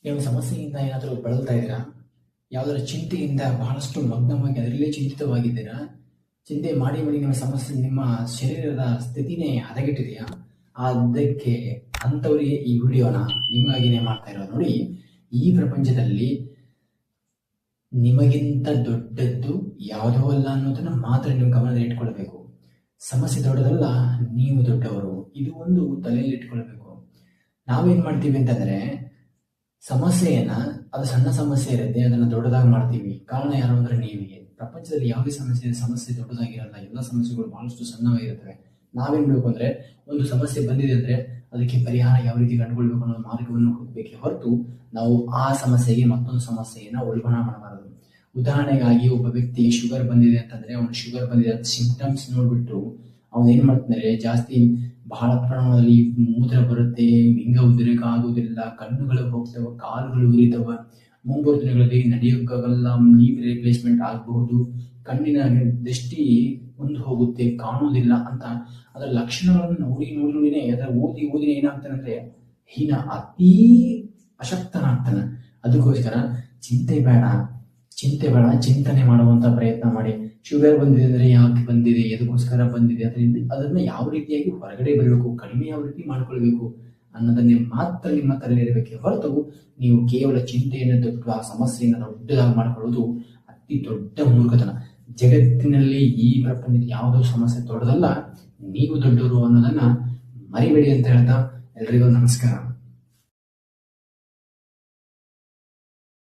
ನೀವು ಸಮಸ್ಯೆಯಿಂದ ಏನಾದರೂ ಬಳಲ್ತಾ ಇದ್ದೀರಾ? ಯಾವುದರ ಚಿಂತೆಯಿಂದ ಬಹಳಷ್ಟು ಮಗ್ನವಾಗಿ ಅದರಲ್ಲೇ ಚಿಂತಿತವಾಗಿದ್ದೀರಾ? ಚಿಂತೆ ಮಾಡಿ ಮಾಡಿ ನಿಮ್ಮ ಸಮಸ್ಯೆ ನಿಮ್ಮ ಶರೀರದ ಸ್ಥಿತಿನೇ ಹದಗೆಟ್ಟಿದೆಯಾ? ಅದಕ್ಕೆ ಅಂಥವರಿಗೆ ಈ ವಿಡಿಯೋನ ನಿಮಗಾಗಿನೇ ಮಾಡ್ತಾ ಇರೋದು. ನೋಡಿ, ಈ ಪ್ರಪಂಚದಲ್ಲಿ ನಿಮಗಿಂತ ದೊಡ್ಡದ್ದು ಯಾವುದೋ ಅಲ್ಲ ಅನ್ನೋದನ್ನ ಮಾತ್ರ ನೀವು ಗಮನದಲ್ಲಿ ಇಟ್ಕೊಳ್ಬೇಕು. ಸಮಸ್ಯೆ ದೊಡ್ಡದಲ್ಲ, ನೀವು ದೊಡ್ಡವರು. ಇದು ಒಂದು ತಲೆಯಲ್ಲಿ ಇಟ್ಕೊಳ್ಬೇಕು. ನಾವೇನ್ ಮಾಡ್ತೀವಿ ಅಂತಂದ್ರೆ, ಸಮಸ್ಯೆಯನ್ನ ಅದು ಸಣ್ಣ ಸಮಸ್ಯೆ ಇರುತ್ತೆ, ಅದನ್ನ ದೊಡ್ಡದಾಗಿ ಮಾಡ್ತೀವಿ. ಕಾರಣ ಯಾರು ಅಂದ್ರೆ ನೀವೇ. ಪ್ರಪಂಚದಲ್ಲಿ ಯಾವುದೇ ಸಮಸ್ಯೆ ದೊಡ್ಡದಾಗಿರಲ್ಲ. ಎಲ್ಲ ಸಮಸ್ಯೆಗಳು ಬಹಳಷ್ಟು ಸಣ್ಣವಾಗಿರುತ್ತವೆ. ನಾವೇನ್ ಬೇಕು ಅಂದ್ರೆ, ಒಂದು ಸಮಸ್ಯೆ ಬಂದಿದೆ ಅಂದ್ರೆ ಅದಕ್ಕೆ ಪರಿಹಾರ ಯಾವ ರೀತಿ ಕಂಡುಕೊಳ್ಬೇಕು ಅನ್ನೋ ಮಾರ್ಗವನ್ನು ಹುಡುಕಬೇಕೆ ಹೊರತು ನಾವು ಆ ಸಮಸ್ಯೆಗೆ ಮತ್ತೊಂದು ಸಮಸ್ಯೆಯನ್ನ ಉಲ್ಬಣ ಮಾಡಬಾರದು. ಉದಾಹರಣೆಗಾಗಿ, ಒಬ್ಬ ವ್ಯಕ್ತಿ ಶುಗರ್ ಬಂದಿದೆ ಅಂತಂದ್ರೆ, ಅವನು ಶುಗರ್ ಬಂದಿದೆ ಅಂತ ಸಿಂಪ್ಟಮ್ಸ್ ನೋಡ್ಬಿಟ್ಟು ಅವನು ಏನ್ ಮಾಡ್ತಾನೆ, ಜಾಸ್ತಿ ಬಹಳ ಪ್ರಮಾಣದಲ್ಲಿ ಮೂತ್ರ ಬರುತ್ತೆ, ಲಿಂಗ ಉದ್ರೇಕ ಆಗುವುದಿಲ್ಲ, ಕಣ್ಣುಗಳು ಹೋಗ್ತವೆ, ಕಾಲುಗಳು ಉರಿತವ, ಮುಂಬರುವ ದಿನಗಳಲ್ಲಿ ನಡೆಯೋಕ್ಕಾಗಲ್ಲ, ನೀ ರಿಪ್ಲೇಸ್ಮೆಂಟ್ ಆಗಬಹುದು, ಕಣ್ಣಿನ ದೃಷ್ಟಿ ಮುಂದೆ ಹೋಗುತ್ತೆ, ಕಾಣುವುದಿಲ್ಲ ಅಂತ ಅದರ ಲಕ್ಷಣಗಳನ್ನು ನೋಡಿನೇ ಅದರ ಓದಿ ಏನಾಗ್ತಾನಂದ್ರೆ ಅತೀ ಅಶಕ್ತನಾಗ್ತಾನೆ. ಅದಕ್ಕೋಸ್ಕರ ಚಿಂತೆ ಬೇಡ, ಚಿಂತನೆ ಮಾಡುವಂತ ಪ್ರಯತ್ನ ಮಾಡಿ. ಶುಗರ್ ಬಂದಿದೆ ಅಂದ್ರೆ ಯಾಕೆ ಬಂದಿದೆ, ಎದಕ್ಕೋಸ್ಕರ ಬಂದಿದೆ, ಅದನ್ನ ಯಾವ ರೀತಿಯಾಗಿ ಹೊರಗಡೆ ಬರಬೇಕು, ಕಡಿಮೆ ಯಾವ ರೀತಿ ಮಾಡ್ಕೊಳ್ಬೇಕು ಅನ್ನೋದನ್ನೇ ಮಾತ್ರ ನಿಮ್ಮ ತಲೆಯಲ್ಲಿ ಇರಬೇಕೆ ಹೊರತು ನೀವು ಕೇವಲ ಚಿಂತೆಯನ್ನು ದೊಡ್ಡ ಆ ಸಮಸ್ಯೆಯನ್ನು ದೊಡ್ಡದಾಗಿ ಮಾಡ್ಕೊಳ್ಳೋದು ಅತಿ ದೊಡ್ಡ ಮೂರ್ಖತನ. ಜಗತ್ತಿನಲ್ಲಿ ಈ ಪ್ರಪಂಚದಲ್ಲಿ ಯಾವುದೋ ಸಮಸ್ಯೆ ದೊಡ್ಡದಲ್ಲ, ನೀವು ದೊಡ್ಡವರು ಅನ್ನೋದನ್ನ ಮರಿಬೇಡಿ ಅಂತ ಹೇಳ್ತಾ ಎಲ್ರಿಗೂ ನಮಸ್ಕಾರ.